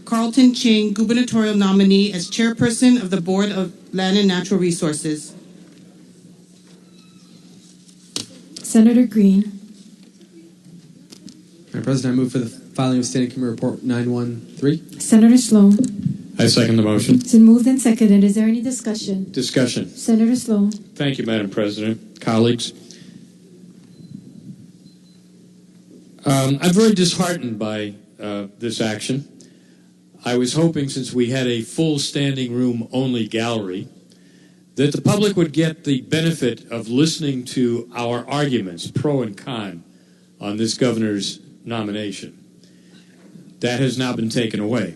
Carlton Ching, gubernatorial nominee, as chairperson of the Board of Land and Natural Resources. Senator Green. Madam President, I move for the filing of Standing Committee Report 913. Senator Slom. I second the motion. It's been moved and seconded. Is there any discussion? Discussion. Senator Slom. Thank you, Madam President. Colleagues. I'm very disheartened by this action. I was hoping, since we had a full standing room only gallery, that the public would get the benefit of listening to our arguments, pro and con, on this governor's nomination. That has now been taken away.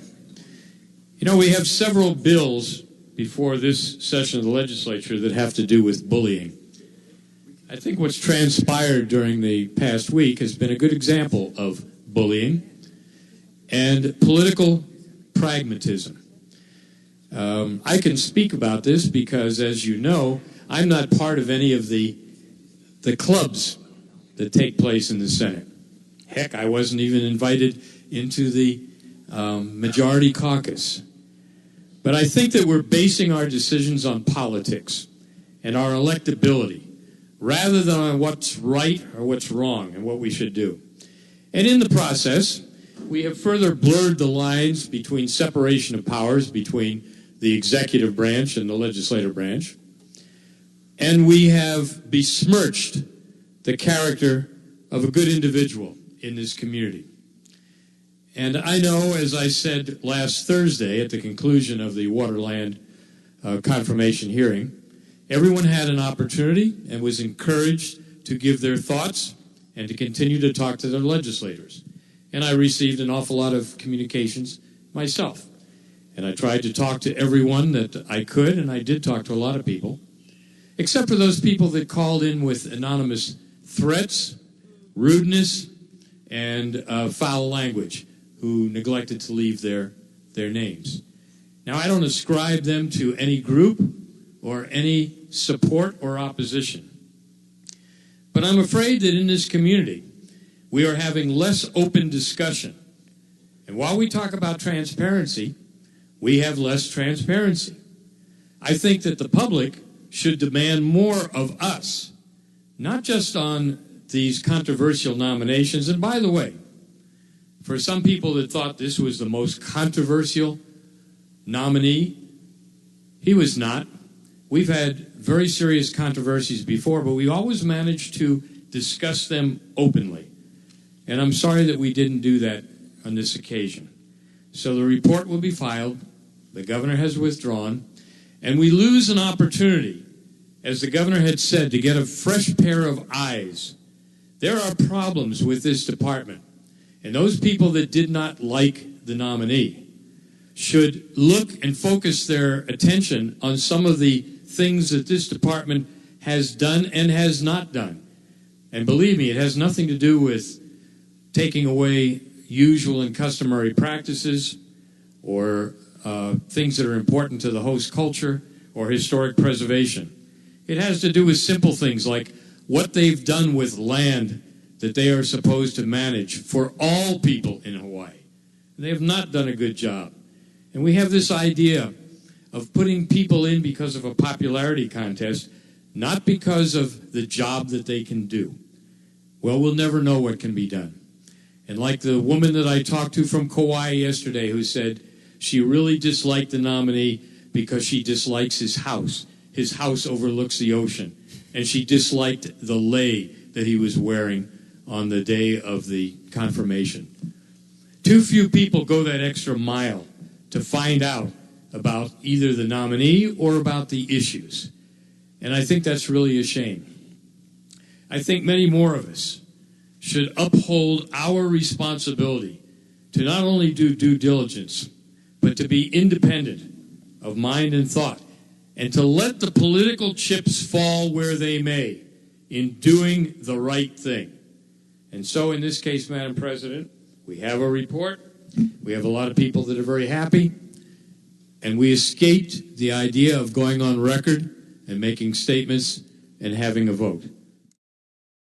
You know, we have several bills before this session of the legislature that have to do with bullying. I think what's transpired during the past week has been a good example of bullying and political pragmatism. I can speak about this because, as you know, I'm not part of any of the clubs that take place in the Senate. Heck, I wasn't even invited into the majority caucus. But I think that we're basing our decisions on politics and our electability rather than on what's right or what's wrong and what we should do. And in the process, we have further blurred the lines between separation of powers between the executive branch and the legislative branch. And we have besmirched the character of a good individual in this community. And I know, as I said last Thursday at the conclusion of the Waterland confirmation hearing, everyone had an opportunity and was encouraged to give their thoughts and to continue to talk to their legislators. And I received an awful lot of communications myself. And I tried to talk to everyone that I could, and I did talk to a lot of people, except for those people that called in with anonymous threats, rudeness, and foul language, who neglected to leave their names. Now, I don't ascribe them to any group or any support or opposition. But I'm afraid that in this community, we are having less open discussion. And while we talk about transparency, we have less transparency. I think that the public should demand more of us, not just on these controversial nominations. And by the way, for some people that thought this was the most controversial nominee, he was not. We've had very serious controversies before, but we always managed to discuss them openly. And I'm sorry that we didn't do that on this occasion. So the report will be filed. The governor has withdrawn. And we lose an opportunity, as the governor had said, to get a fresh pair of eyes. There are problems with this department. And those people that did not like the nominee should look and focus their attention on some of the things that this department has done and has not done. And believe me, it has nothing to do with taking away usual and customary practices or things that are important to the host culture or historic preservation. It has to do with simple things like what they've done with land that they are supposed to manage for all people in Hawaii. They have not done a good job. And we have this idea of putting people in because of a popularity contest, not because of the job that they can do. Well, we'll never know what can be done. And like the woman that I talked to from Kauai yesterday who said she really disliked the nominee because she dislikes his house. His house overlooks the ocean. And she disliked the lei that he was wearing on the day of the confirmation. Too few people go that extra mile to find out about either the nominee or about the issues. And I think that's really a shame. I think many more of us should uphold our responsibility to not only do due diligence, but to be independent of mind and thought, and to let the political chips fall where they may in doing the right thing. And so in this case, Madam President, we have a report. We have a lot of people that are very happy. And we escaped the idea of going on record and making statements and having a vote.